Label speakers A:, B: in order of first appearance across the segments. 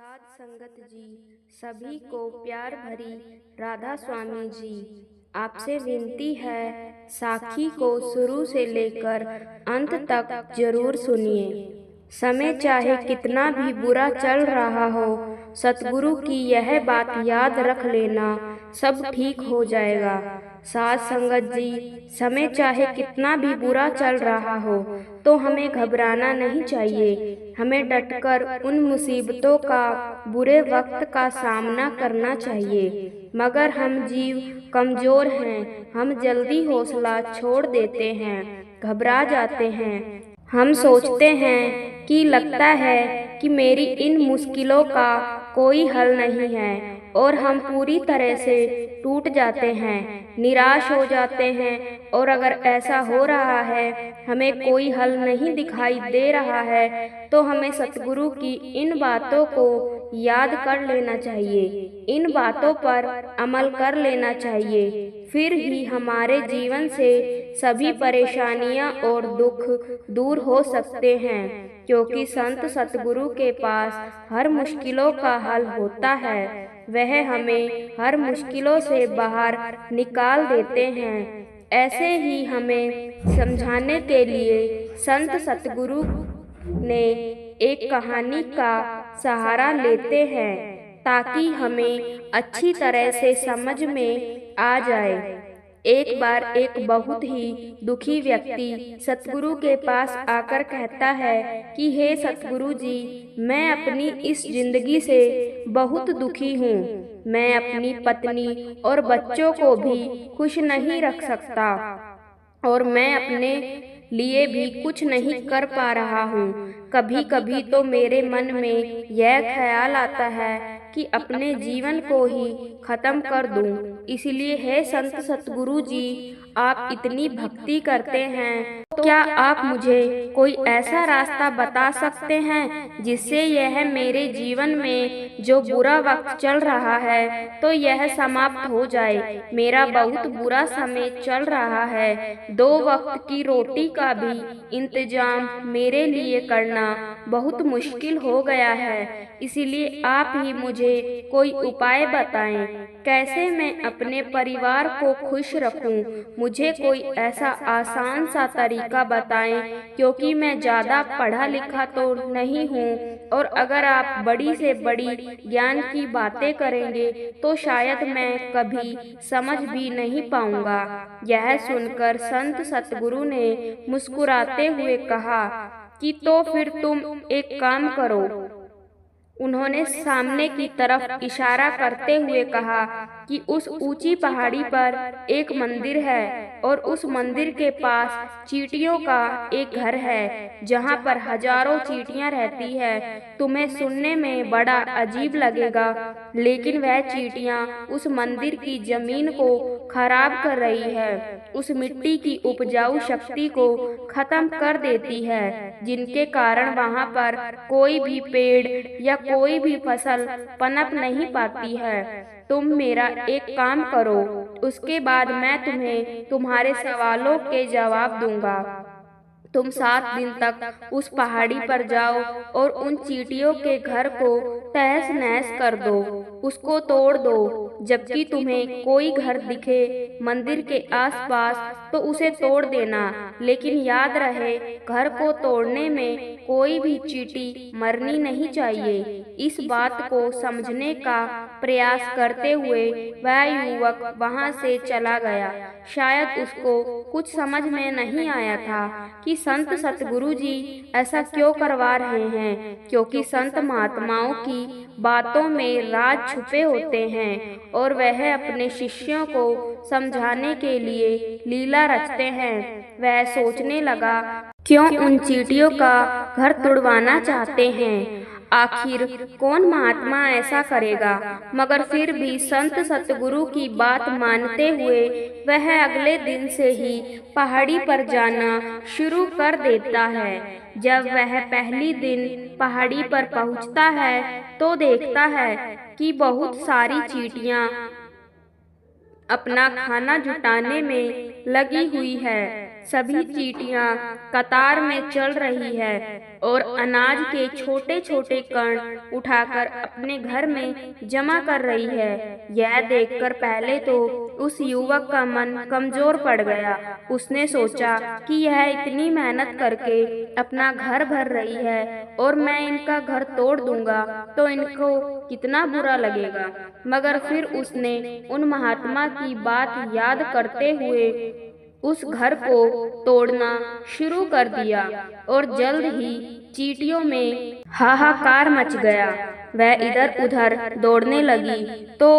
A: साध संगत जी, सभी को प्यार भरी राधा स्वामी जी, आपसे विनती है साखी को शुरू से लेकर अंत तक जरूर सुनिए। समय चाहे कितना भी बुरा चल रहा हो, सतगुरु की यह बात याद रख लेना, सब ठीक हो जाएगा। साध संगत जी, समय चाहे कितना भी बुरा चल रहा हो तो हमें घबराना नहीं चाहिए। हमें डटकर उन मुसीबतों का, बुरे वक्त का सामना करना चाहिए। मगर हम जीव कमजोर हैं, हम जल्दी हौसला छोड़ देते हैं, घबरा जाते हैं। हम सोचते हैं कि लगता है कि मेरी इन मुश्किलों का कोई हल नहीं है और हम पूरी तरह से टूट जाते हैं, निराश हो जाते हैं। और अगर ऐसा हो रहा है, हमें कोई हल नहीं दिखाई दे रहा है, तो हमें सतगुरु की इन बातों को याद कर लेना चाहिए, इन बातों पर अमल कर लेना चाहिए। फिर ही हमारे जीवन से सभी परेशानियां और दुख दूर हो सकते हैं, क्योंकि संत सतगुरु के पास हर मुश्किलों का हल होता है। वह हमें हर मुश्किलों से बाहर निकाल देते हैं। ऐसे ही हमें समझाने के लिए संत सतगुरु ने एक कहानी का सहारा लेते हैं, ताकि हमें अच्छी तरह से समझ में आ जाए। एक बार एक बहुत ही दुखी व्यक्ति सतगुरु के पास आकर कहता है कि हे सतगुरु जी, मैं अपनी इस जिंदगी से बहुत दुखी हूँ। मैं अपनी पत्नी और बच्चों को भी खुश नहीं रख सकता और मैं अपने लिए भी कुछ नहीं कर पा रहा हूँ। कभी कभी तो मेरे मन में यह ख्याल आता है कि अपने जीवन को ही खत्म कर दूं। इसलिए है संत सतगुरु जी, आप इतनी भक्ति करते हैं, तो क्या आप मुझे कोई ऐसा रास्ता बता सकते हैं जिससे यह मेरे जीवन में जो बुरा वक्त चल रहा है तो यह समाप्त हो जाए। मेरा बहुत बुरा समय चल रहा है, 2 वक्त की रोटी का भी इंतजाम मेरे लिए करना बहुत मुश्किल हो गया है। इसीलिए आप ही मुझे कोई उपाय बताएं, कैसे मैं अपने परिवार को खुश रखूं। मुझे कोई ऐसा आसान सा तरीका बताएं, क्योंकि मैं ज़्यादा पढ़ा लिखा तो नहीं हूँ, और अगर आप बड़ी से बड़ी ज्ञान की बातें करेंगे तो शायद मैं कभी समझ भी नहीं पाऊंगा। यह सुनकर संत सतगुरु ने मुस्कुराते हुए कहा कि तो फिर तुम एक काम करो। उन्होंने सामने की तरफ इशारा करते हुए कहा कि उस ऊंची पहाड़ी पर एक मंदिर है और उस मंदिर के पास चींटियों का एक घर है, जहां पर हजारों चींटियां रहती है। तुम्हें सुनने में बड़ा अजीब लगेगा, लेकिन वह चींटियां उस मंदिर की जमीन को खराब कर रही है, उस मिट्टी की उपजाऊ शक्ति को खत्म कर देती है, जिनके कारण वहां पर कोई भी पेड़ या कोई भी फसल पनप नहीं पाती है। तुम मेरा एक काम करो, उसके बाद मैं तुम्हें तुम्हारे सवालों के जवाब दूंगा। तुम 7 दिन तक उस पहाड़ी पर जाओ और उन चींटियों के घर को तहस नहस कर दो, उसको तोड़ दो। जबकि तुम्हें कोई घर दिखे मंदिर के आसपास तो उसे तोड़ देना, लेकिन याद रहे घर को तोड़ने में कोई भी चींटी मरनी नहीं चाहिए। इस बात को समझने का प्रयास करते हुए वह युवक वहां से चला गया। शायद उसको कुछ समझ में नहीं आया था कि संत सतगुरु जी ऐसा क्यों करवा रहे हैं, क्योंकि संत महात्माओं की बातों में राज छुपे होते हैं और वह अपने शिष्यों को समझाने के लिए लीला रचते हैं। वह सोचने लगा, क्यों उन चींटियों का घर तुड़वाना चाहते हैं, आखिर कौन महात्मा ऐसा करेगा। मगर फिर भी संत सतगुरु की बात मानते हुए वह अगले दिन से ही पहाड़ी पर जाना शुरू कर देता है। जब वह पहली दिन पहाड़ी पर पहुंचता है तो देखता है कि बहुत सारी चींटियां अपना खाना जुटाने में लगी हुई है। सभी चींटियां कतार में चल रही है और अनाज के छोटे छोटे कण उठाकर अपने घर में जमा कर रही है। यह देखकर पहले तो उस युवक का मन कमजोर पड़ गया। उसने सोचा कि यह इतनी मेहनत करके अपना घर भर रही है और मैं इनका घर तोड़ दूंगा तो इनको कितना बुरा लगेगा। मगर फिर उसने उन महात्मा की बात याद करते हुए उस घर को तोड़ना शुरू कर दिया और जल्द ही चींटियों में हाहाकार मच गया। वह इधर उधर दौड़ने लगी तो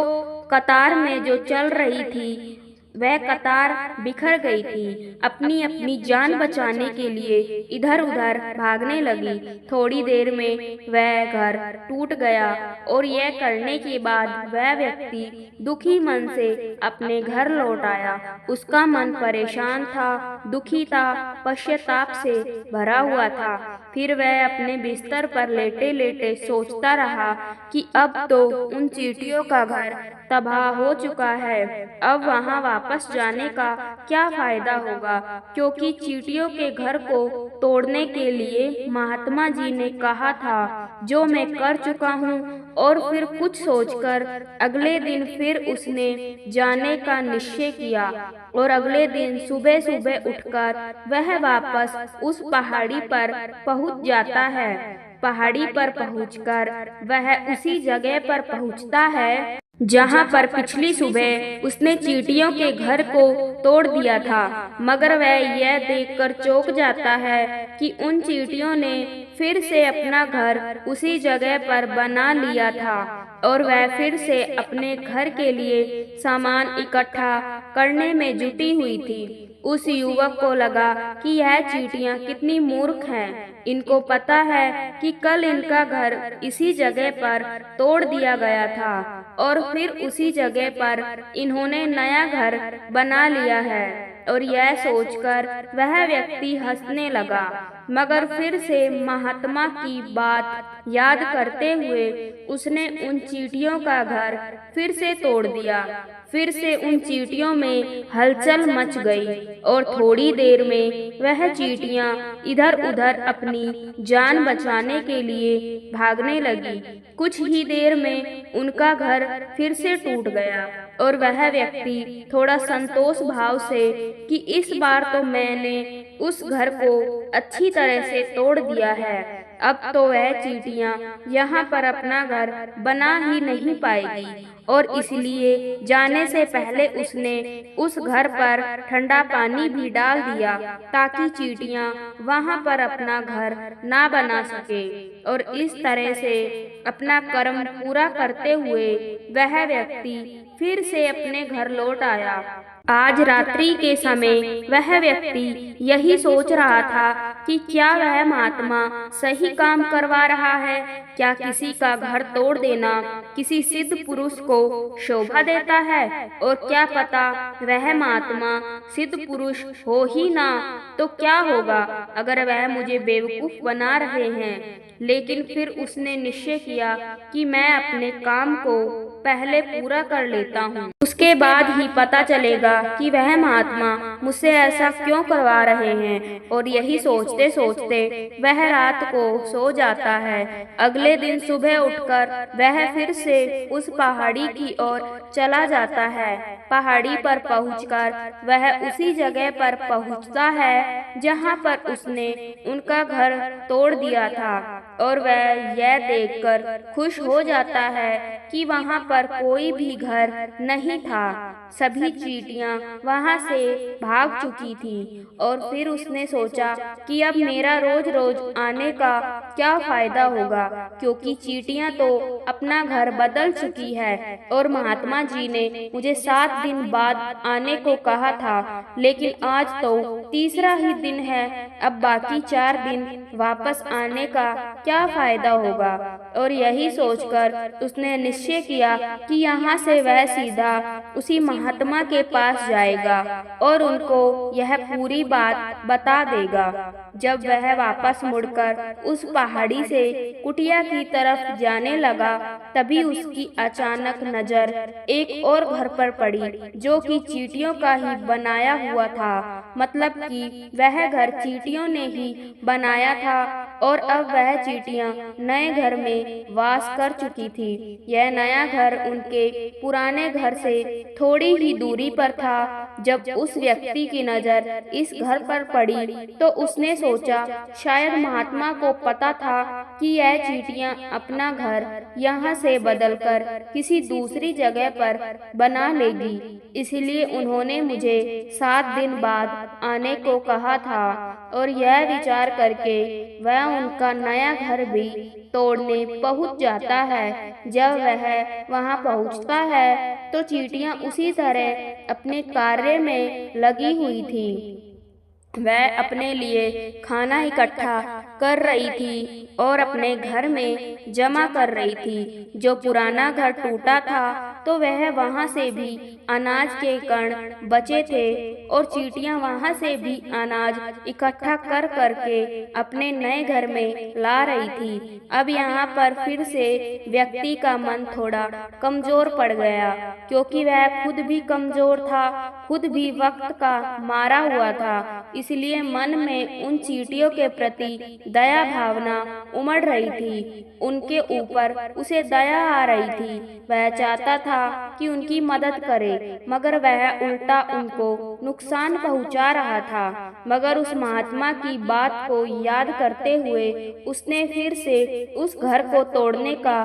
A: कतार में जो चल रही थी वह कतार बिखर गई थी। अपनी अपनी जान बचाने के लिए इधर उधर भागने लगी। थोड़ी देर में वह घर टूट गया और यह करने के बाद वह व्यक्ति दुखी मन से अपने घर लौट आया। उसका मन परेशान था, दुखी था, पश्चाताप से भरा हुआ था। फिर वह अपने बिस्तर पर लेटे लेटे सोचता रहा कि अब तो उन चींटियों का घर तबाह हो चुका है, अब वहां वापस जाने का क्या फायदा होगा, क्योंकि चींटियों के घर को तोड़ने के लिए महात्मा जी ने कहा था, जो मैं कर चुका हूँ। और फिर कुछ सोचकर अगले दिन फिर उसने जाने का निश्चय किया और अगले दिन सुबह सुबह उठकर वह वापस उस पहाड़ी पर पहुंच जाता है। पहाड़ी पर पहुंचकर वह उसी जगह पर पहुंचता है जहां पर पिछली सुबह उसने चींटियों के घर को तोड़ दिया था। मगर वह यह देखकर चौंक जाता है कि उन चींटियों ने फिर से अपना घर उसी जगह पर बना लिया था और वह फिर से अपने घर के लिए सामान इकट्ठा करने में जुटी हुई थी। उस युवक को लगा कि यह चींटियां कितनी मूर्ख हैं। इनको पता है कि कल इनका घर इसी जगह पर तोड़ दिया गया था और फिर उसी जगह पर इन्होंने नया घर बना लिया है। और यह सोचकर वह व्यक्ति हंसने लगा। मगर फिर से महात्मा की बात याद करते हुए उसने उन चींटियों का घर फिर से तोड़ दिया। फिर से उन चींटियों में हलचल मच गई और थोड़ी देर में वह चींटियां इधर उधर अपनी जान बचाने के लिए भागने लगी। कुछ ही देर में उनका घर फिर से टूट गया और वह व्यक्ति थोड़ा संतोष भाव से कि इस बार तो मैंने उस घर को अच्छी तरह से तोड़ दिया है, अब तो वह चींटियां यहाँ पर अपना घर बना ही नहीं पाएगी। और इसलिए जाने से पहले उसने उस घर पर ठंडा पानी भी डाल दिया ताकि चींटियां वहां पर अपना घर ना बना सके। और इस तरह से अपना कर्म पूरा करते हुए वह व्यक्ति फिर से अपने घर लौट आया। आज रात्रि के समय वह व्यक्ति यही सोच रहा था कि क्या वह महात्मा सही काम करवा रहा है, क्या किसी का घर तोड़ देना किसी सिद्ध पुरुष को शोभा देता है, और क्या पता वह महात्मा सिद्ध पुरुष हो ही ना तो क्या होगा अगर वह मुझे बेवकूफ बना रहे हैं। लेकिन फिर उसने निश्चय किया कि मैं अपने काम को पहले पूरा कर लेता हूँ, उसके बाद ही पता चलेगा कि वह महात्मा मुझसे ऐसा क्यों करवा रहे हैं। और यही सोचते सोचते वह रात को सो जाता है। अगले दिन सुबह उठकर वह फिर से उस पहाड़ी की ओर चला जाता है। पहाड़ी पर पहुंचकर वह उसी जगह पर पहुंचता है जहां पर उसने उनका घर तोड़ दिया था और वह यह देखकर खुश हो जाता है कि वहां पर कोई भी घर नहीं था। सभी चींटियां वहां से भाग चुकी थी। और फिर उसने सोचा कि अब मेरा रोज रोज आने का क्या फायदा होगा, क्योंकि चींटियां तो अपना घर बदल चुकी है और महात्मा जी ने मुझे 7 दिन बाद आने को कहा था, लेकिन आज तो तीसरा ही दिन है, अब बाकी 4 दिन वापस आने का क्या फायदा होगा। और यही सोचकर उसने निश्चय किया कि यहाँ से वह सीधा उसी महात्मा के पास जाएगा और उनको यह पूरी बात बता देगा। जब वह वापस मुड़कर उस पहाड़ी से कुटिया की तरफ जाने लगा, तभी उसकी अचानक नजर एक और घर पर पड़ी, जो कि चींटियों का ही बनाया हुआ था। मतलब कि वह घर चींटियों ने ही बनाया था और अब वह चींटियां नए घर में वास कर चुकी थी। यह नया घर उनके पुराने घर से थोड़ी ही दूरी पर था। जब उस व्यक्ति की नजर इस घर पर पड़ी तो उसने सोचा शायद महात्मा को पता था कि यह चींटियां अपना घर यहाँ से बदलकर किसी दूसरी जगह पर बना लेगी, इसलिए उन्होंने मुझे 7 दिन बाद आने को कहा था। और यह विचार करके वह उनका नया घर भी तोड़ने पहुंच जाता है। जब वह वहां पहुंचता है तो चींटियां उसी तरह अपने कार्य में लगी हुई थी। वह अपने लिए खाना इकट्ठा कर रही थी और अपने घर में जमा कर रही थी। जो पुराना घर टूटा था तो वह वहां से भी अनाज के कण बचे थे और चींटियां वहां से भी अनाज इकट्ठा कर करके अपने नए घर में ला रही थी। अब यहाँ पर फिर से व्यक्ति का मन थोड़ा कमजोर पड़ गया, क्योंकि वह खुद भी कमजोर था, खुद भी वक्त का मारा हुआ था। इसलिए मन में उन चींटियों के प्रति दया भावना उमड़ रही थी। उनके ऊपर उसे दया आ रही थी। वह चाहता था कि उनकी मदद करे, मगर वह उल्टा उनको नुकसान पहुंचा रहा था। मगर उस महात्मा की बात को याद करते हुए उसने फिर से उस घर को तोड़ने का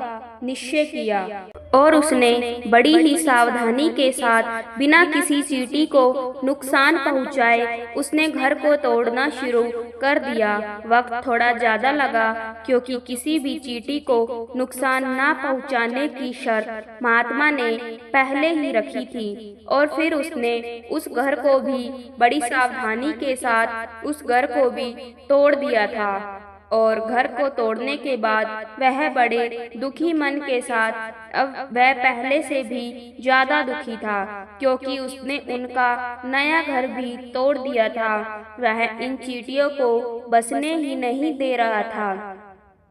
A: निश्चय किया और उसने बड़ी ही सावधानी के साथ बिना किसी चींटी को नुकसान पहुंचाए उसने घर को तोड़ना शुरू कर दिया। वक्त थोड़ा ज्यादा लगा, क्योंकि किसी भी चींटी को नुकसान ना पहुंचाने की शर्त महात्मा ने पहले ही रखी थी। और फिर उसने उस घर को भी बड़ी सावधानी के साथ उस घर को भी तोड़ दिया था। और घर को तोड़ने के बाद वह बड़े दुखी मन के साथ अब वह पहले से भी ज्यादा दुखी था, क्योंकि उसने उनका नया घर भी तोड़ दिया था। वह इन चींटियों को बसने ही नहीं दे रहा था,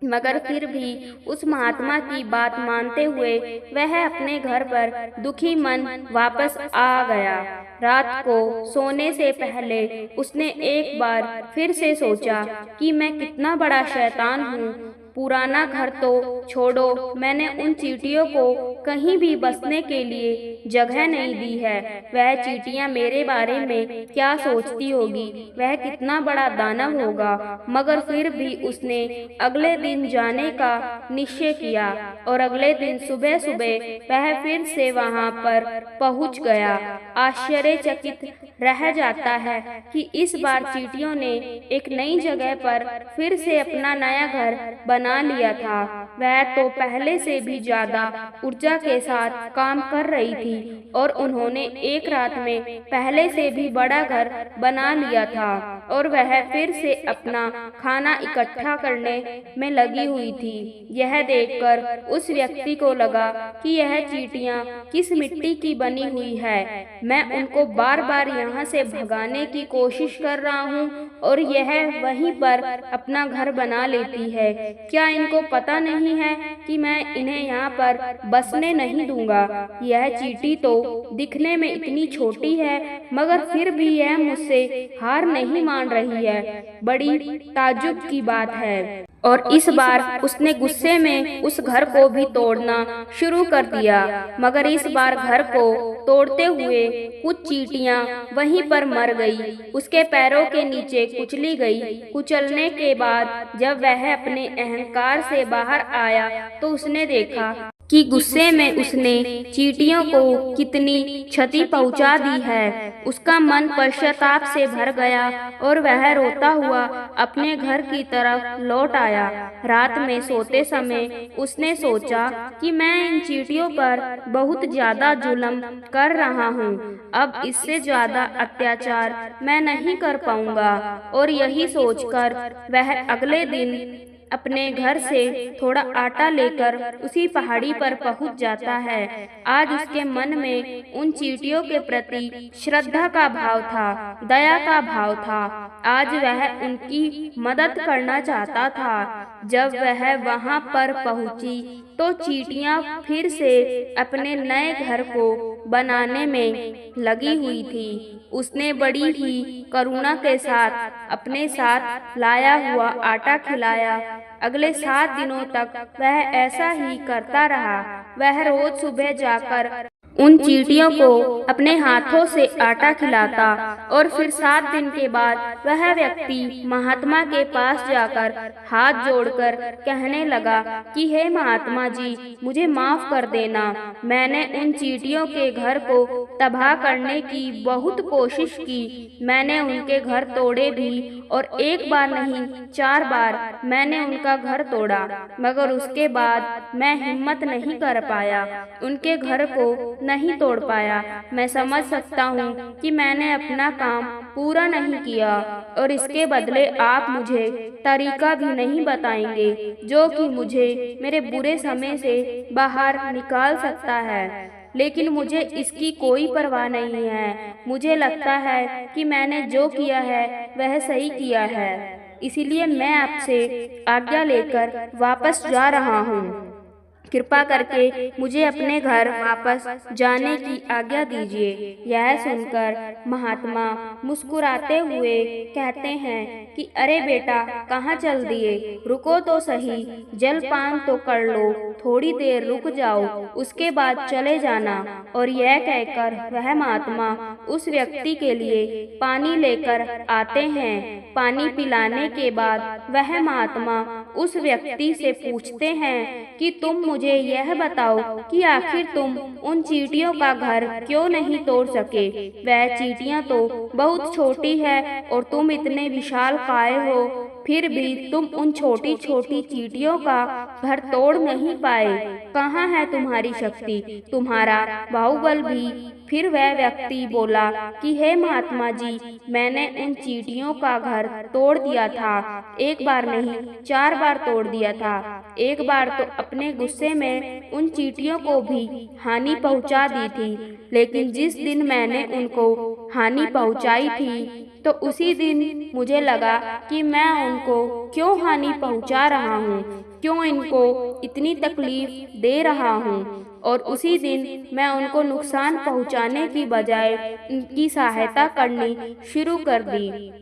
A: मगर फिर भी उस महात्मा की बात मानते हुए वह अपने घर पर दुखी मन वापस आ गया। रात को सोने से पहले उसने एक बार फिर से सोचा कि मैं कितना बड़ा शैतान हूँ। पुराना घर तो छोड़ो, मैंने उन चींटियों को कहीं भी बसने के लिए जगह नहीं दी है। वह चींटियां मेरे बारे में क्या सोचती होगी, वह कितना बड़ा दानव होगा। मगर फिर भी उसने अगले दिन जाने का निश्चय किया और अगले दिन सुबह सुबह वह फिर से वहां पर पहुंच गया। आश्चर्यचकित रह जाता है कि इस बार चींटियों ने एक नई जगह पर फिर से अपना नया घर बना लिया था। वह तो पहले से भी ज्यादा ऊर्जा के साथ काम कर रही थी और उन्होंने एक रात में पहले से भी बड़ा घर बना लिया था और वह फिर से अपना खाना इकट्ठा करने में लगी हुई थी। यह देखकर उस व्यक्ति को लगा कि यह चींटियां किस मिट्टी की बनी हुई है। मैं उनको बार बार यहाँ से भगाने की कोशिश कर रहा हूँ और यह वहीं पर अपना घर बना लेती है। क्या इनको पता नहीं है कि मैं इन्हें यहाँ पर बसने नहीं दूंगा? यह चींटी तो दिखने में इतनी छोटी है, मगर फिर भी यह मुझसे हार नहीं मान रही है। बड़ी ताज्जुब की बात है। और इस बार उसने गुस्से में उस घर को भी तोड़ना शुरू कर दिया, मगर इस बार घर को तोड़ते हुए कुछ चींटियां वहीं पर मर गई, उसके पैरों के नीचे कुचली गई। कुचलने के बाद जब वह अपने अहंकार से बाहर आया तो उसने देखा कि गुस्से में उसने चींटियों को कितनी क्षति पहुंचा दी है। उसका मन पश्चाताप से भर गया और वह रोता हुआ अपने घर की तरफ लौट आया। रात में सोते समय उसने सोचा कि मैं इन चींटियों पर बहुत ज्यादा जुल्म कर रहा हूँ, अब इससे ज्यादा अत्याचार मैं नहीं कर पाऊंगा। और यही सोचकर वह अगले दिन अपने घर से थोड़ा आटा लेकर उसी पहाड़ी पर पहुंच जाता है। आज उसके मन में उन चींटियों के प्रति श्रद्धा का भाव था, दया का भाव था। आज वह उनकी मदद करना चाहता था। जब वह वहां पर पहुंची तो चींटियां फिर से अपने नए घर को बनाने में लगी हुई थी। उसने बड़ी ही करुणा के साथ अपने साथ लाया हुआ आटा खिलाया। अगले 7 दिनों तक वह ऐसा ही करता रहा। वह रोज सुबह जाकर उन चींटियों को अपने हाथों से आटा खिलाता और फिर 7 दिन के बाद वह व्यक्ति महात्मा के पास जाकर हाथ जोड़कर कहने लगा कि हे महात्मा जी, मुझे माफ कर देना। मैंने उन चींटियों के घर को तबाह करने की बहुत कोशिश की। मैंने उनके घर तोड़े भी और एक बार नहीं 4 बार मैंने उनका घर तोड़ा, मगर उसके बाद मैं हिम्मत नहीं कर पाया, उनके घर को नहीं तोड़ पाया। मैं समझ सकता हूँ कि मैंने अपना काम पूरा नहीं किया और इसके बदले आप मुझे तरीका भी नहीं बताएंगे जो कि मुझे मेरे बुरे समय से बाहर निकाल सकता है। लेकिन मुझे इसकी कोई परवाह नहीं है। मुझे लगता है कि मैंने जो किया है वह सही किया है, इसीलिए मैं आपसे आज्ञा लेकर वापस जा रहा हूँ। कृपा करके मुझे अपने घर वापस जाने की आज्ञा दीजिए। यह सुनकर महात्मा मुस्कुराते हुए कहते हैं कि अरे बेटा, कहाँ चल दिए? रुको तो सही, जलपान तो कर लो, थोड़ी देर रुक जाओ, उसके बाद चले जाना। और यह कहकर वह महात्मा उस व्यक्ति के लिए पानी लेकर आते हैं। पानी पिलाने के बाद वह महात्मा उस व्यक्ति से पूछते हैं कि तुम मुझे यह बताओ कि आखिर तुम उन चींटियों का घर क्यों नहीं तोड़ सके? वह चींटियां तो बहुत छोटी है और तुम इतने विशालकाय हो, फिर भी तुम उन छोटी छोटी चींटियों का घर तोड़ नहीं पाए। कहाँ है तुम्हारी शक्ति, तुम्हारा बाहुबल भी? फिर वह व्यक्ति बोला कि हे महात्मा जी, मैंने उन चींटियों का घर तोड़ दिया था। एक बार नहीं 4 बार तोड़ दिया था। एक बार तो अपने गुस्से में उन चींटियों को भी हानि पहुंचा दी थी, लेकिन जिस दिन मैंने उनको हानि पहुंचाई थी तो उसी दिन मुझे लगा कि मैं उनको क्यों हानि पहुंचा रहा हूँ, क्यों इनको इतनी तकलीफ दे रहा हूँ, और उसी दिन मैं उनको नुकसान पहुंचाने की बजाय उनकी सहायता करनी शुरू कर दी।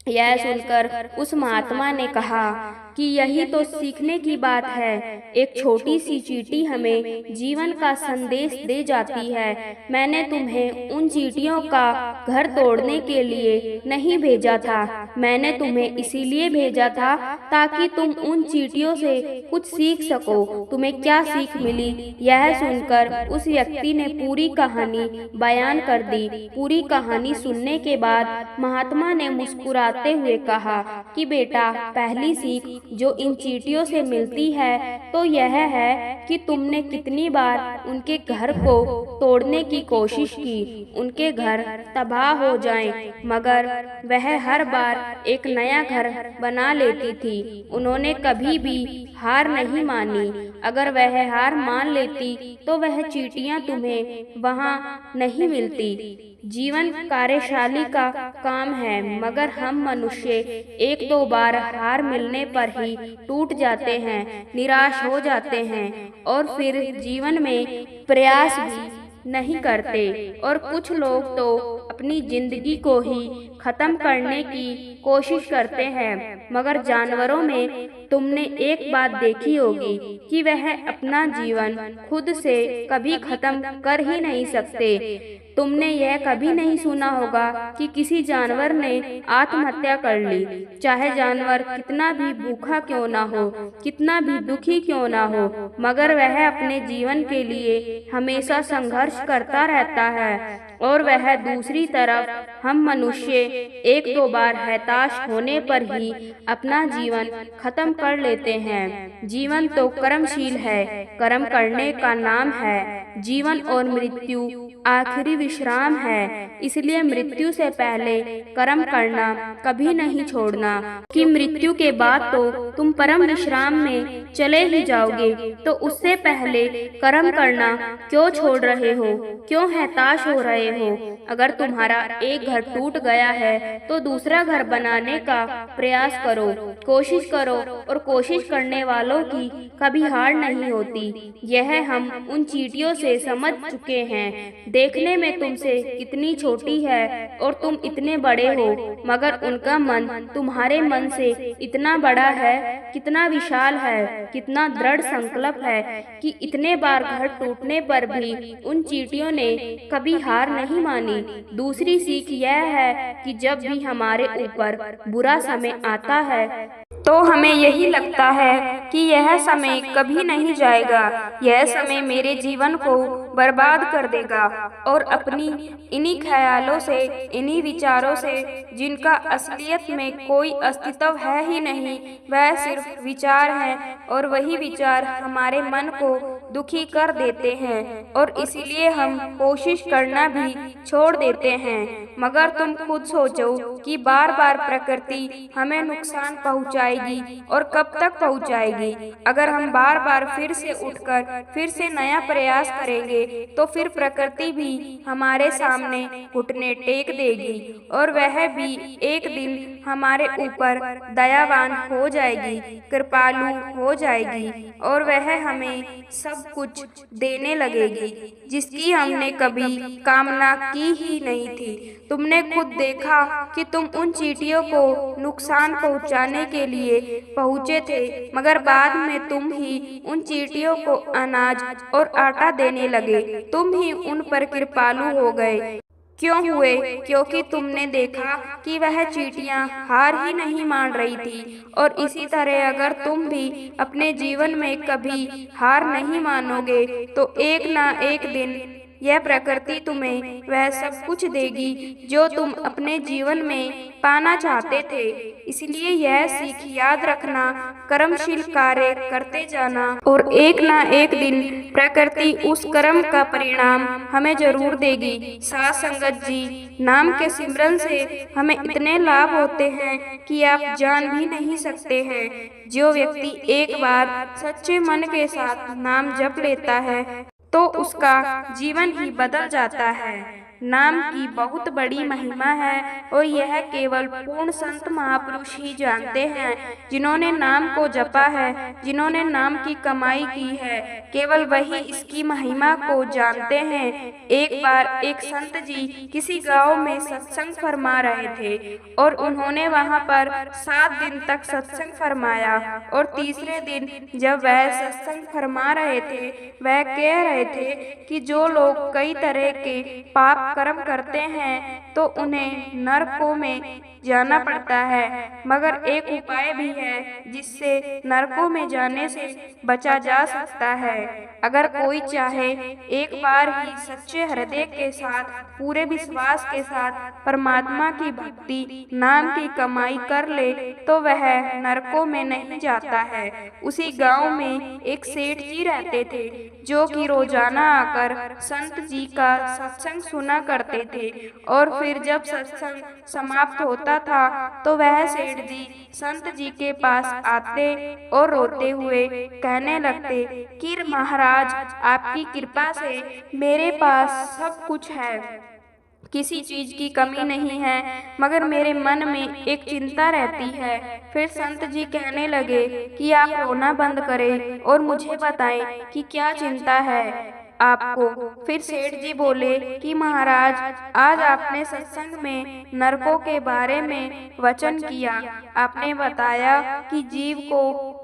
A: यह सुनकर उस महात्मा ने कहा कि यही तो सीखने की बात है। एक छोटी सी चींटी हमें जीवन का संदेश दे जाती है। मैंने तुम्हें उन चींटियों का घर तोड़ने के लिए नहीं भेजा था, मैंने तुम्हें इसीलिए भेजा था ताकि तुम उन चींटियों से कुछ सीख सको। तुम्हें क्या सीख मिली? यह सुनकर उस व्यक्ति ने पूरी कहानी बयान कर दी। पूरी कहानी सुनने के बाद महात्मा ने मुस्कुराते हुए कहा कि बेटा, पहली सीख जो इन चींटियों से मिलती है तो यह है कि तुमने कितनी बार उनके घर को तोड़ने की कोशिश की, उनके घर तबाह हो जाएं, मगर वह हर बार एक नया घर बना लेती थी। उन्होंने कभी भी हार नहीं मानी। अगर वह हार मान लेती तो वह चींटियां तुम्हें वहां नहीं मिलती। जीवन कार्यशाली का काम है, मगर हम मनुष्य 1-2 बार हार मिलने पर ही टूट जाते हैं, निराश हो जाते हैं और फिर जीवन में प्रयास भी नहीं करते। और कुछ लोग तो अपनी जिंदगी को ही खत्म करने की कोशिश करते हैं। मगर जानवरों में तुमने एक बात देखी होगी कि वह अपना जीवन खुद से कभी खत्म कर ही नहीं सकते। तुमने यह कभी नहीं सुना होगा कि किसी जानवर ने आत्महत्या कर ली, चाहे जानवर कितना भी भूखा क्यों ना हो, कितना भी दुखी क्यों ना हो, मगर वह अपने जीवन के लिए हमेशा संघर्ष करता रहता है। और वह दूसरी तरफ हम मनुष्य 1-2 बार हताश होने पर ही अपना जीवन खत्म कर लेते हैं। जीवन तो कर्मशील है, कर्म करने का नाम है। जीवन और मृत्यु आखिरी विश्राम है। इसलिए मृत्यु से पहले कर्म करना कभी नहीं छोड़ना, कि मृत्यु के बाद तो तुम परम विश्राम में चले ही जाओगे, तो उससे पहले कर्म करना क्यों छोड़ रहे हो, क्यों हताश हो रहे हो? अगर तुम्हारा एक घर टूट गया है तो दूसरा घर बनाने का प्रयास करो, कोशिश करो, और कोशिश करने वालों की कभी हार नहीं होती। यह हम उन चींटियों से समझ चुके हैं। देखने में तुमसे कितनी छोटी है और तुम इतने बड़े हो, मगर उनका मन तुम्हारे मन से इतना बड़ा है, कितना विशाल है, कितना दृढ़ संकल्प है कि इतने बार घर टूटने पर भी उन चींटियों ने कभी हार नहीं मानी। दूसरी सीख यह है कि जब भी हमारे ऊपर बुरा समय आता है तो हमें यही लगता है कि यह समय कभी नहीं जाएगा, यह समय मेरे जीवन को बर्बाद कर देगा, और अपनी इन्हीं ख्यालों से, इन्हीं विचारों से, जिनका असलियत में कोई अस्तित्व है ही नहीं, वह सिर्फ विचार हैं, और वही विचार हमारे मन को दुखी कर देते हैं, और इसीलिए हम कोशिश करना भी छोड़ देते हैं। मगर तुम खुद सोचो कि बार बार प्रकृति हमें नुकसान पहुंचाएगी और कब तक पहुंचाएगी। अगर हम बार बार फिर से उठकर फिर से नया प्रयास करेंगे तो फिर प्रकृति भी हमारे सामने घुटने टेक देगी, और वह भी एक दिन हमारे ऊपर दयावान हो जाएगी, कृपालु हो जाएगी, और वह हमें सब कुछ देने लगेगी जिसकी हमने कभी कामना की ही नहीं थी। तुमने खुद देखा कि तुम उन चींटियों को नुकसान पहुंचाने के लिए पहुंचे थे, मगर बाद में तुम ही उन चींटियों को अनाज और आटा देने लगे, तुम ही उन पर कृपालु हो गए। क्यों हुए? क्योंकि तुमने देखा कि वह चींटियां हार ही नहीं मान रही थी। और इसी तरह अगर तुम भी अपने जीवन में कभी हार नहीं मानोगे तो एक ना एक दिन यह प्रकृति तुम्हें वह सब कुछ देगी जो तुम अपने जीवन में पाना चाहते थे। इसलिए यह सीख याद रखना, कर्मशील कार्य करते जाना, और एक ना एक दिन प्रकृति उस कर्म का परिणाम हमें जरूर देगी। साथ संगत जी, नाम के सिमरन से हमें इतने लाभ होते हैं कि आप जान भी नहीं सकते हैं। जो व्यक्ति एक बार सच्चे मन के साथ नाम जप लेता है तो उसका जीवन ही बदल जाता है। नाम की बहुत बड़ी महिमा है, और यह केवल पूर्ण संत महापुरुष ही जानते हैं, जिन्होंने नाम को जपा है, जिन्होंने नाम की कमाई की है, केवल वही इसकी महिमा को जानते हैं। एक बार एक संत जी किसी गांव में सत्संग फरमा रहे थे, और उन्होंने वहां पर 7 दिन तक सत्संग फरमाया, और तीसरे दिन जब वह सत्संग फरमा रहे थे, वह कह रहे थे कि जो लोग कई तरह के पाप कर्म करते हैं तो उन्हें नरकों में जाना पड़ता है, मगर एक उपाय भी है जिससे नरकों में जाने से बचा जा सकता है। अगर कोई चाहे एक बार ही सच्चे हृदय के साथ, पूरे विश्वास के साथ परमात्मा की भक्ति, नाम की कमाई कर ले तो वह नरकों में नहीं जाता है। उसी गांव में एक सेठ जी रहते थे जो कि रोजाना आकर संत जी का सत्संग सुना करते थे, और फिर जब सत्संग समाप्त होता था तो वह सेठ जी संत जी के पास आते और रोते हुए कहने लगते कि महाराज, आपकी कृपा से मेरे पास सब कुछ है, किसी चीज की कमी नहीं है, मगर मेरे मन में एक चिंता रहती है। फिर संत जी कहने लगे कि आप रोना बंद करें और मुझे बताएं कि क्या चिंता है आपको। फिर सेठ जी बोले कि महाराज, आज आपने सत्संग में नरकों के बारे में वचन किया। आपने बताया कि जीव को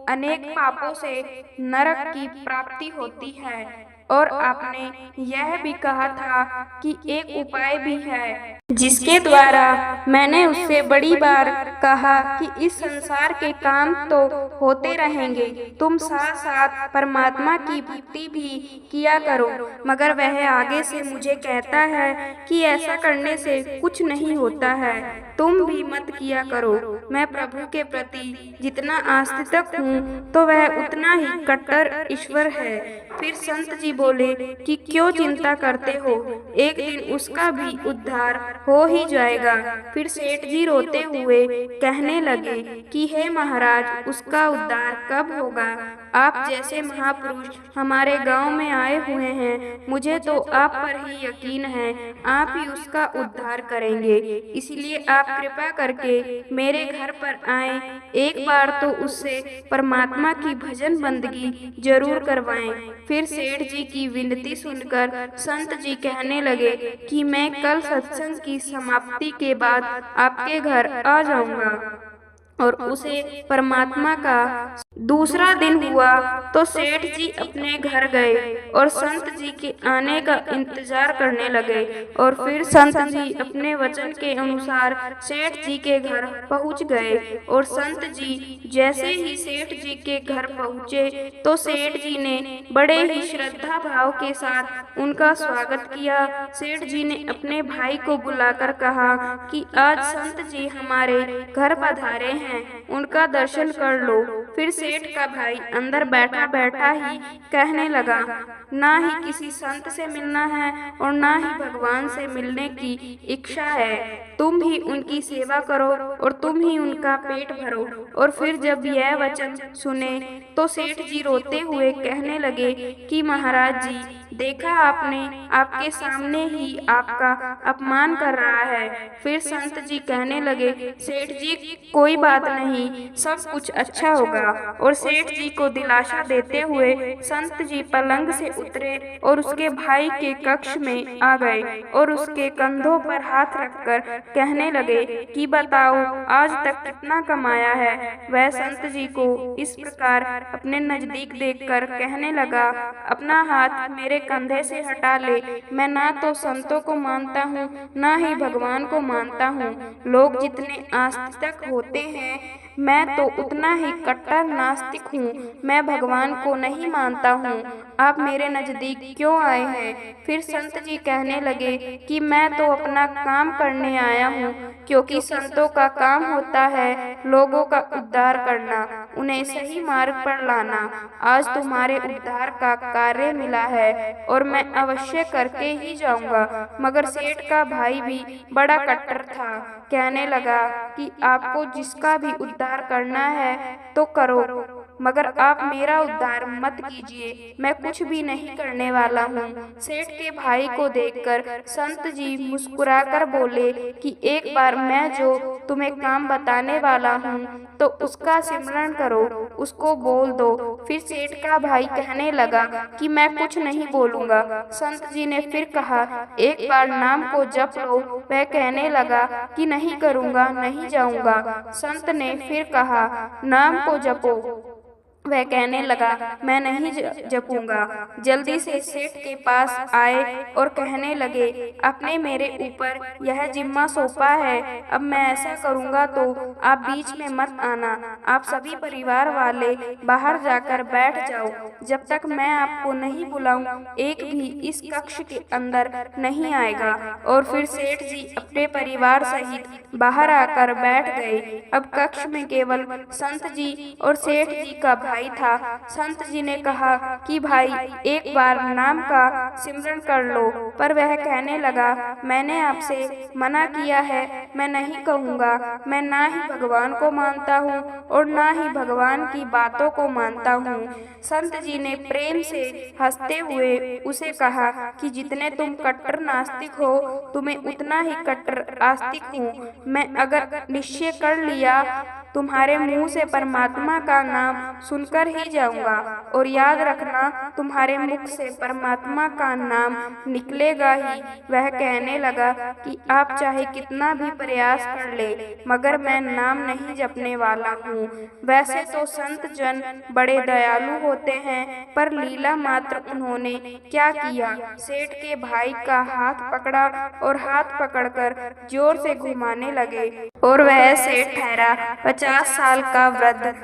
A: अनेक पापों से नरक की प्राप्ति होती है, और आपने यह भी कहा था कि एक उपाय भी है जिसके द्वारा मैंने उससे बड़ी बार कहा कि इस संसार के काम तो होते रहेंगे, तुम साथ साथ परमात्मा की भक्ति भी किया करो, मगर वह आगे से मुझे कहता है कि ऐसा करने से कुछ नहीं होता है, तुम भी मत किया करो। मैं प्रभु के प्रति जितना आस्तिक हूँ तो वह उतना ही कट्टर ईश्वर है। फिर संत जी बोले कि क्यों चिंता करते हो, एक दिन उसका भी उद्धार हो ही जाएगा। फिर सेठ जी रोते हुए कहने लगे कि हे महाराज, उसका उद्धार कब होगा? आप जैसे महापुरुष हमारे गांव में आए हुए हैं, मुझे तो आप पर ही यकीन है, आप ही उसका उद्धार करेंगे। इसलिए आप कृपा करके मेरे घर पर आए, एक बार तो उससे परमात्मा की भजन बंदगी जरूर करवाएं। फिर सेठ जी की विनती सुनकर संत जी कहने लगे कि मैं कल सत्संग की समाप्ति के बाद आपके घर आ जाऊंगा। और उसे परमात्मा का दूसरा दिन हुआ तो सेठ जी अपने घर गए और संत जी के आने का इंतजार करने लगे। और फिर संत जी अपने वचन के अनुसार सेठ जी के घर पहुंच गए। और संत जी जैसे ही सेठ जी के घर पहुंचे तो सेठ जी ने बड़े ही श्रद्धा भाव के साथ उनका स्वागत किया। सेठ जी ने अपने भाई को बुलाकर कहा कि आज संत जी हमारे घर पधारे हैं, उनका दर्शन कर लो। फिर सेठ का भाई अंदर बैठा बैठा ही कहने लगा, ना ही किसी संत से मिलना है और ना ही भगवान से मिलने की इच्छा है, तुम ही उनकी सेवा करो और तुम ही उनका पेट भरो। और फिर जब यह वचन सुने तो सेठ जी रोते हुए कहने लगे कि महाराज जी, देखा आपने, आपके सामने ही आपका अपमान कर रहा है। फिर संत जी कहने लगे, सेठ जी कोई बात नहीं, सब कुछ अच्छा होगा। और सेठ जी को दिलासा देते हुए संत जी पलंग से उतरे और उसके भाई के कक्ष में आ गए और उसके कंधों पर हाथ रखकर कहने लगे कि बताओ आज तक कितना कमाया है। वह संत जी को इस प्रकार अपने नजदीक देखकर कहने लगा, अपना हाथ मेरे कंधे से हटा ले, मैं ना तो संतों को मानता हूँ ना ही भगवान को मानता हूँ। लोग जितने आस्तिक होते हैं, मैं तो उतना ही कट्टर नास्तिक हूँ, मैं भगवान को नहीं मानता हूँ। आप मेरे नजदीक क्यों आए हैं? फिर संत जी कहने लगे कि मैं तो अपना काम करने आया हूँ, क्योंकि संतों का काम होता है लोगों का उद्धार करना, उन्हें सही मार्ग पर लाना। आज तुम्हारे उद्धार का कार्य मिला है और मैं अवश्य करके ही जाऊंगा। मगर सेठ का भाई भी बड़ा कट्टर था, कहने लगा कि आपको जिसका भी उद्धार करना है तो करो, मगर आप मेरा उद्धार मत कीजिए, मैं कुछ भी नहीं करने वाला हूँ। सेठ के भाई को देखकर संत जी मुस्कुराकर बोले कि एक बार मैं जो तुम्हें काम बताने वाला हूँ तो उसका सिमरन करो, उसको बोल दो। फिर सेठ का भाई कहने लगा कि मैं कुछ नहीं बोलूंगा। संत जी ने फिर कहा, एक बार नाम को जप लो। वह कहने लगा कि नहीं करूंगा, नहीं जाऊंगा। संत ने फिर कहा, नाम को जपो। वह कहने लगा, मैं नहीं जपूंगा। जल्दी से सेठ के पास आए और कहने लगे, आपने मेरे ऊपर यह जिम्मा सौंपा है, अब मैं ऐसा करूंगा तो आप बीच में मत आना। आप सभी परिवार वाले बाहर जाकर बैठ जाओ, जब तक मैं आपको नहीं बुलाऊं एक भी इस कक्ष के अंदर नहीं आएगा। और फिर सेठ जी अपने परिवार सहित बाहर आकर बैठ गए। अब कक्ष में केवल संत जी और सेठ जी का भाई था। संत जी ने कहा कि भाई एक बार नाम का सिमरन कर लो, पर वह कहने लगा, मैंने आपसे मना किया है, मैं नहीं कहूँगा। मैं ना ही भगवान को मानता हूँ और ना ही भगवान की बातों को मानता हूँ। संत जी ने प्रेम से हंसते हुए उसे कहा कि जितने तुम कट्टर नास्तिक हो, तुम्हें उतना ही कट्टर आस्तिक हूँ मैं। अगर निश्चय कर लिया, तुम्हारे मुंह से परमात्मा का नाम सुनकर ही जाऊंगा। और याद रखना, तुम्हारे मुख से परमात्मा का नाम निकलेगा ही। वह कहने लगा कि आप चाहे कितना भी प्रयास कर ले, मगर मैं नाम नहीं जपने वाला हूँ। वैसे तो संत जन बड़े दयालु होते हैं, पर लीला मात्र उन्होंने क्या किया, सेठ के भाई का हाथ पकड़ा और हाथ पकड़कर जोर से घुमाने लगे। और वह सेठ ठहरा 50 साल का वृद्ध,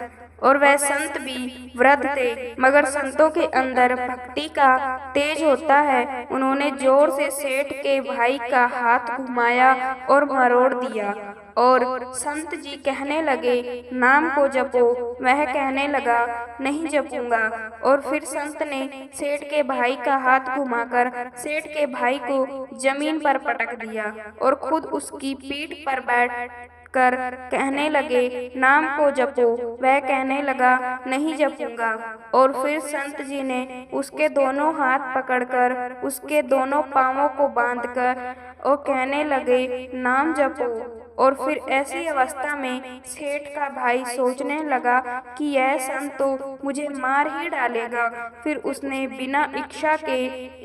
A: और वह संत भी वृद्ध थे, मगर संतों के अंदर भक्ति का तेज होता है। उन्होंने जोर से सेठ के भाई का हाथ घुमाया और मरोड़ दिया। और संत जी कहने लगे, नाम को जपो। वह कहने लगा, नहीं जपूंगा। और फिर संत ने सेठ के भाई का हाथ घुमाकर सेठ के भाई को जमीन पर पटक दिया और खुद उसकी पीठ पर बैठ कर कहने लगे, नाम को जपो। वह कहने लगा, नहीं जपूंगा। और फिर संत जी ने उसके दोनों हाथ पकड़कर उसके दोनों पांवों को बांधकर और कहने लगे, नाम जपो। और फिर ऐसी अवस्था में सेठ का भाई सोचने लगा कि यह संत तो मुझे मार ही डालेगा। फिर उसने बिना इच्छा के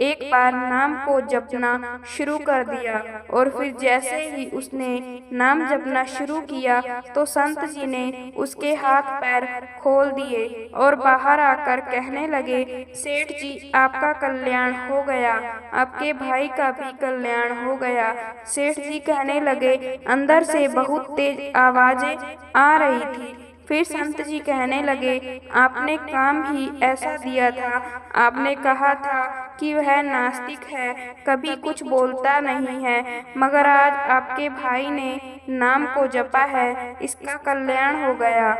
A: एक बार नाम को जपना शुरू कर दिया। और फिर जैसे ही उसने नाम जपना शुरू किया तो संत जी ने उसके हाथ पैर खोल दिए और बाहर आकर कहने लगे, सेठ जी आपका कल्याण हो गया, आपके भाई का भी कल्याण हो गया। सेठ जी कहने लगे, अंदर से बहुत तेज आवाजें आ रही थी। फिर संत जी कहने लगे, आपने काम ही ऐसा दिया था। आपने कहा था कि वह नास्तिक है, कभी कुछ बोलता नहीं है, मगर आज आपके भाई ने नाम को जपा है, इसका कल्याण हो गया।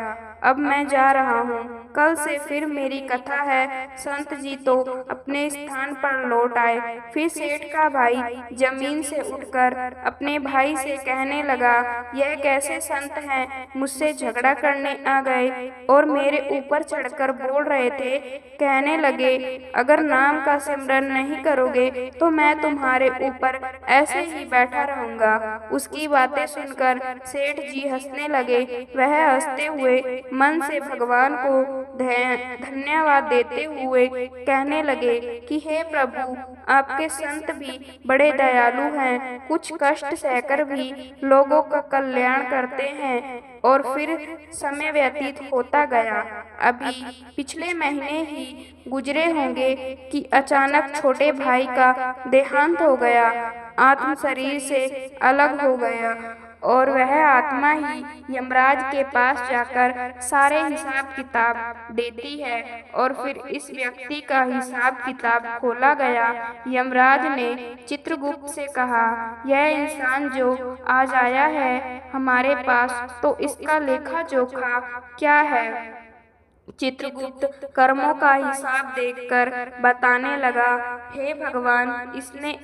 A: अब मैं जा रहा हूँ, कल से फिर मेरी कथा है। संत जी तो अपने स्थान पर लौट आए। फिर सेठ का भाई जमीन से उठकर अपने भाई से कहने लगा, यह कैसे संत हैं, मुझसे झगड़ा करने आ गए और मेरे ऊपर चढ़कर बोल रहे थे। कहने लगे, अगर नाम का सिमरन नहीं करोगे तो मैं तुम्हारे ऊपर ऐसे ही बैठा रहूंगा। उसकी बातें सुनकर सेठ जी हंसने लगे। वह हंसते हुए मन से भगवान को धन्यवाद देते हुए कहने लगे कि हे प्रभु, आपके संत भी बड़े दयालु हैं, कुछ कष्ट सहकर भी लोगों का कल्याण करते हैं। और फिर समय व्यतीत होता गया। अभी पिछले महीने ही गुजरे होंगे कि अचानक छोटे भाई का देहांत हो गया, आत्म शरीर से अलग हो गया और वह आत्मा ही यमराज के पास जाकर सारे हिसाब किताब देती है। और फिर इस व्यक्ति का हिसाब किताब खोला गया। यमराज ने चित्रगुप्त से कहा, यह इंसान जो आज आया है हमारे पास, तो इसका लेखा जोखा क्या है। चित्रगुप्त कर्मों का हिसाब देखकर बताने लगा, हे भगवान, इसने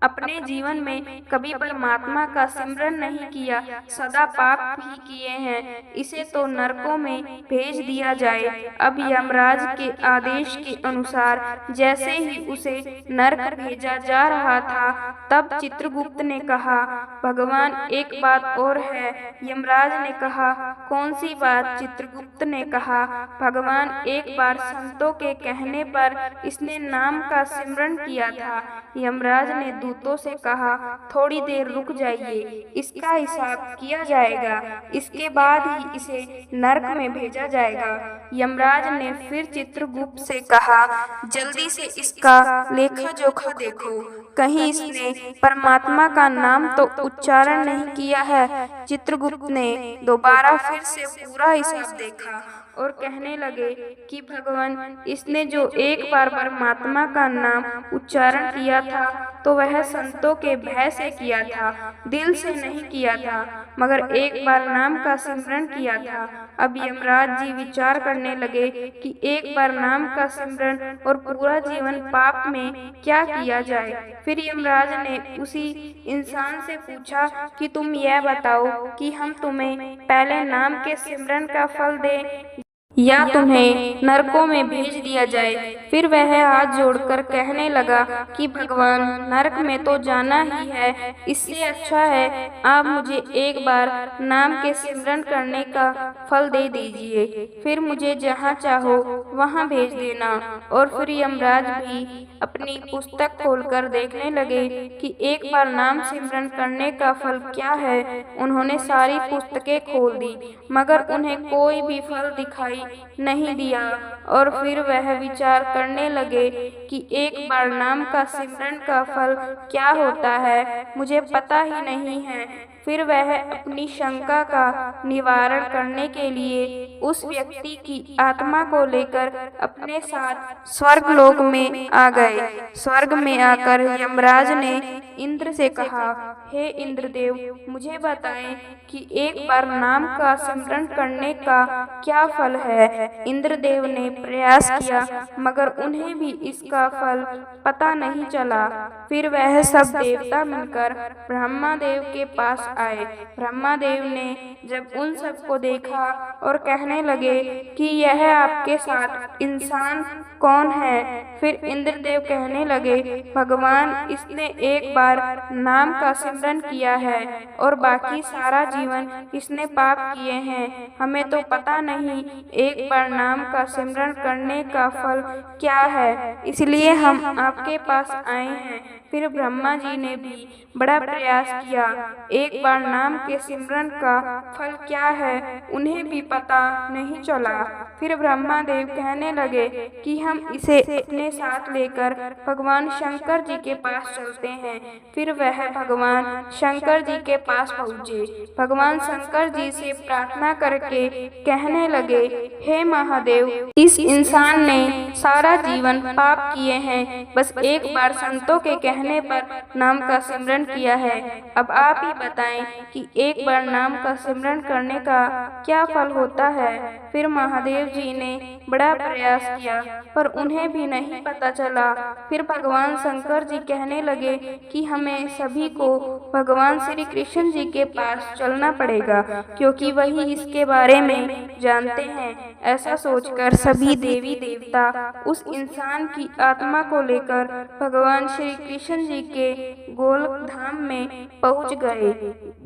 A: अपने जीवन में कभी परमात्मा का सिमरन नहीं किया, सदा पाप ही किए हैं, इसे तो नरकों में भेज दिया जाए। अब यमराज के आदेश के अनुसार जैसे ही उसे नरक भेजा जा रहा था, तब चित्रगुप्त ने कहा, भगवान एक बात और है। यमराज ने कहा, कौन सी बात। चित्रगुप्त ने कहा, भगवान एक बार संतों के कहने पर इसने नाम का सिमरन किया था। यमराज ने दूतों से कहा, थोड़ी देर रुक जाइए, इसका हिसाब किया जाएगा, इसके बाद ही इसे नरक में भेजा जाएगा। यमराज ने फिर चित्रगुप्त से कहा, जल्दी से इसका लेखा जोखा देखो, कहीं इसने परमात्मा का नाम तो उच्चारण नहीं किया है। चित्रगुप्त ने दोबारा फिर से पूरा हिसाब देखा और कहने लगे कि भगवान, इसने जो एक बार परमात्मा का नाम उच्चारण किया था तो वह संतों के भय से किया था, दिल से नहीं किया था, मगर एक बार नाम का सिमरन किया था। अब यमराज जी विचार करने लगे कि एक बार नाम का सिमरन और पूरा जीवन पाप में क्या किया जाए। फिर यमराज ने उसी इंसान से पूछा कि तुम यह बताओ कि हम तुम्हें पहले नाम के सिमरन का फल दें या तुम्हें नरकों में भेज दिया जाए। फिर वह हाथ जोड़कर कहने लगा कि भगवान, नरक में तो जाना ही है, इससे अच्छा है आप मुझे एक बार नाम के सिमरन करने का फल दे दीजिए, फिर मुझे जहाँ चाहो वहाँ भेज देना। और फिर यमराज भी अपनी पुस्तक खोलकर देखने लगे कि एक बार नाम सिमरन करने का फल क्या है। उन्होंने सारी पुस्तकें खोल दी, मगर उन्हें कोई भी फल दिखाई नहीं दिया। और फिर वह विचार करने लगे कि एक बार नाम का सिमरन का फल क्या होता है, मुझे पता ही नहीं है। फिर वह अपनी शंका का निवारण करने के लिए उस व्यक्ति की आत्मा को लेकर अपने साथ स्वर्गलोक में आ गए। स्वर्ग में आकर यमराज ने इंद्र से कहा, हे इंद्रदेव, मुझे बताएं कि एक बार नाम का स्मरण करने का क्या फल है। इंद्रदेव ने प्रयास किया मगर उन्हें भी इसका फल पता नहीं चला। फिर वह सब देवता मिलकर ब्रह्मादेव के पास आए। ब्रह्मादेव ने जब उन सबको देखा और कहने लगे कि यह आपके साथ इंसान कौन है, फिर इंद्रदेव कहने लगे, भगवान, इसने एक बार नाम का सिमरन किया है और बाकी सारा जीवन इसने पाप किए हैं। हमें तो पता नहीं एक बार नाम का सिमरन करने का फल क्या है, इसलिए हम आपके पास आए हैं। फिर ब्रह्मा जी ने भी बड़ा प्रयास किया। एक बार नाम के सिमरन का फल क्या है उन्हें भी पता नहीं चला। फिर ब्रह्मा देव कहने लगे कि हम इसे अपने साथ लेकर भगवान शंकर जी के पास चलते हैं। फिर वह भगवान शंकर जी के पास पहुँचे। भगवान शंकर जी से प्रार्थना करके कहने लगे, हे महादेव, इस इंसान ने सारा जीवन पाप किए हैं, बस एक बार संतों के कहने पर नाम का सिमरन किया है। अब आप ही बताएं कि एक बार नाम का सिमरन करने का क्या फल होता है। फिर महादेव जी ने बड़ा प्रयास किया पर उन्हें भी नहीं पता चला। फिर भगवान शंकर जी कहने लगे कि हमें सभी को भगवान श्री कृष्ण जी के पास चलना पड़ेगा, क्योंकि वही इसके बारे में जानते हैं। ऐसा सोचकर सभी देवी देवता उस इंसान की आत्मा को लेकर भगवान श्री कृष्ण जी के गोलोक धाम में पहुंच गए।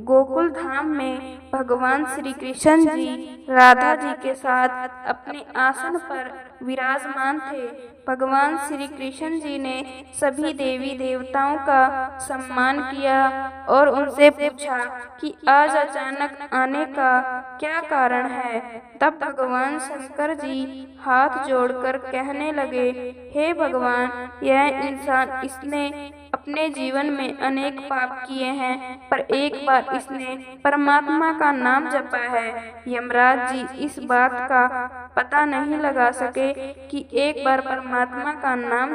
A: गोकुल धाम में भगवान श्री कृष्ण जी राधा जी के साथ अपने आसन पर विराजमान थे। भगवान श्री कृष्ण जी ने सभी देवी देवताओं का सम्मान किया और उनसे पूछा कि आज अचानक आने का क्या कारण है। तब भगवान शंकर जी हाथ जोड़कर कहने लगे, हे भगवान, यह इंसान, इसने अपने जीवन में अनेक पाप किए हैं, पर एक बार इसने परमात्मा का नाम जपा है। यमराज जी इस बात का पता नहीं लगा सके कि एक बार परमात्मा का नाम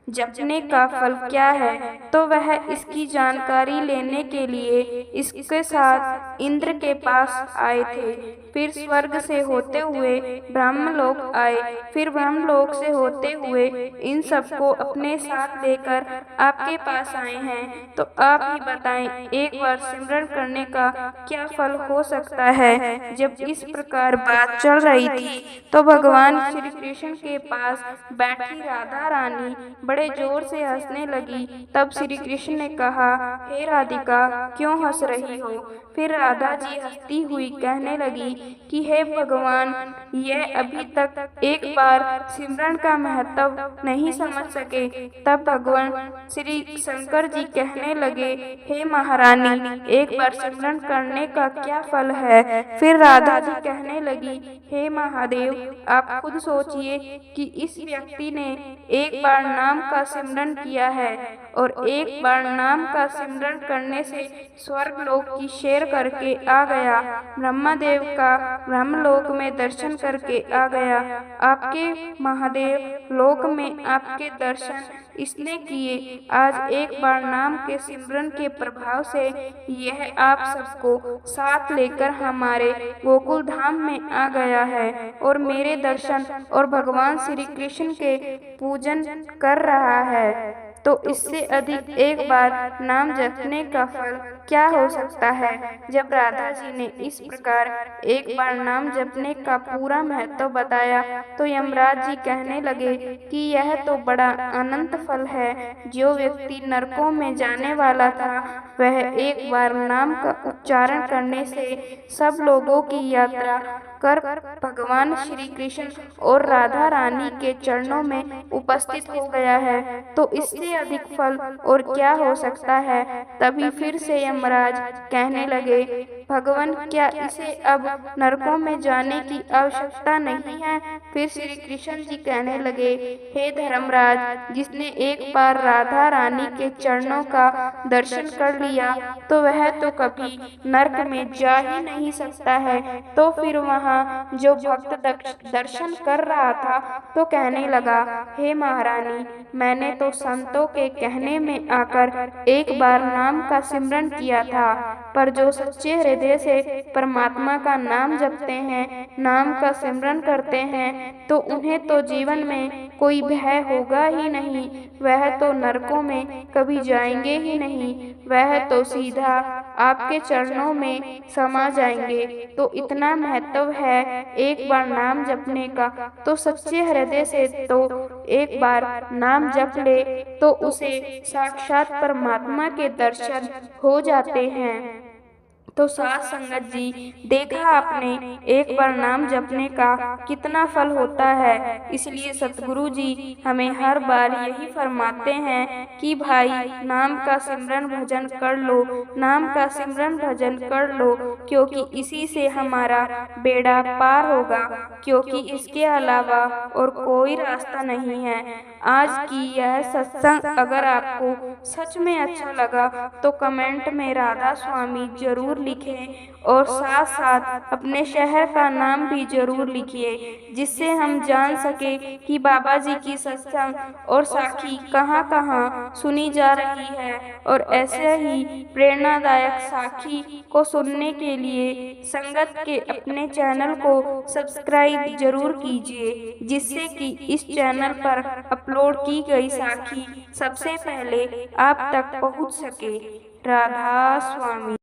A: जपने का फल क्या है, तो वह इसकी जानकारी लेने के लिए इसके साथ इंद्र के पास आए थे। फिर स्वर्ग से होते हुए ब्रह्मलोक आए। फिर ब्रह्मलोक से होते हुए इन सबको अपने साथ लेकर आपके पास आए हैं। तो आप ही बताएं, एक बार सिमरन करने का क्या फल हो सकता है। जब इस प्रकार बात चल रही थी तो भगवान श्री कृष्ण के पास बैठी राधा रानी बड़े जोर से हंसने लगी। तब श्री कृष्ण ने कहा, हे राधिका, क्यों हंस रही हो। फिर राधा जी हंसती हुई कहने लगी कि हे भगवान, यह अभी तक एक बार सिमरन का महत्व नहीं समझ सके। तब भगवान श्री शंकर जी कहने लगे, हे महारानी, एक बार सिमरन करने का क्या फल है। फिर राधा जी कहने लगी, हे महादेव, आप खुद सोचिए कि इस व्यक्ति ने एक बार नाम का सिमरन किया है और एक बार नाम का सिमरन करने से स्वर्गलोक की सैर करके आ गया, ब्रह्मदेव का ब्रह्मलोक में दर्शन करके आ गया। आपके महादेव लोक में आपके दर्शन इसने किए। आज एक बार नाम के सिमरन के प्रभाव से यह आप सबको साथ लेकर हमारे गोकुल धाम में आ गया है और मेरे दर्शन और भगवान श्री कृष्ण के पूजन कर रहा है। तो इससे अधिक एक बार नाम जपने का फल क्या हो सकता है। जब राधा जी ने इस प्रकार एक बार नाम जपने का पूरा महत्व बताया तो यमराज जी कहने लगे कि यह तो बड़ा अनंत फल है। जो व्यक्ति नरकों में जाने वाला था, वह एक बार नाम का उच्चारण करने से सब लोगों की यात्रा कर भगवान श्री कृष्ण और राधा रानी के चरणों में उपस्थित हो गया है। तो इससे अधिक फल और क्या हो सकता है। तभी फिर से यमराज कहने लगे भगवान क्या इसे अब नरकों में जाने की आवश्यकता नहीं है? फिर श्री कृष्ण जी कहने लगे, हे धर्मराज, जिसने एक बार राधा रानी के चरणों का दर्शन कर लिया तो वह तो कभी नरक में जा ही नहीं सकता है। तो फिर वहाँ जो भक्त दर्शन कर रहा था तो कहने लगा, हे महारानी, मैंने तो संतों के कहने में आकर एक बार नाम का सिमरन किया था, पर जो सच्चे हृदय से परमात्मा का नाम जपते हैं, नाम का सिमरन करते हैं, तो उन्हें तो जीवन में कोई भय होगा ही नहीं, वह तो नरकों में कभी जाएंगे ही नहीं, वह तो सीधा आपके चरणों में समा जाएंगे। तो इतना महत्व है एक बार नाम जपने का, तो सच्चे हृदय से तो एक बार नाम जप ले तो उसे साक्षात परमात्मा के दर्शन हो जाते हैं। तो साथ संगत जी, देखा आपने एक बार नाम जपने का कितना फल होता है। इसलिए सतगुरु जी हमें हर बार यही फरमाते हैं कि भाई नाम का सिमरन भजन कर लो, नाम का सिमरन भजन कर लो, क्योंकि इसी से हमारा बेड़ा पार होगा, क्योंकि इसके अलावा और कोई रास्ता नहीं है। आज की यह सत्संग अगर आपको सच में अच्छा लगा तो कमेंट में राधा स्वामी जरूर लिखें और साथ साथ अपने शहर का नाम भी जरूर लिखिए, जिससे हम जान सके कि बाबा जी की सत्संग और साखी कहाँ कहाँ सुनी जा रही है। और ऐसे ही प्रेरणादायक साखी को सुनने के लिए संगत के अपने चैनल को सब्सक्राइब जरूर कीजिए, जिससे कि इस चैनल पर अपलोड की गई साखी सबसे पहले आप तक पहुंच सके। राधा स्वामी।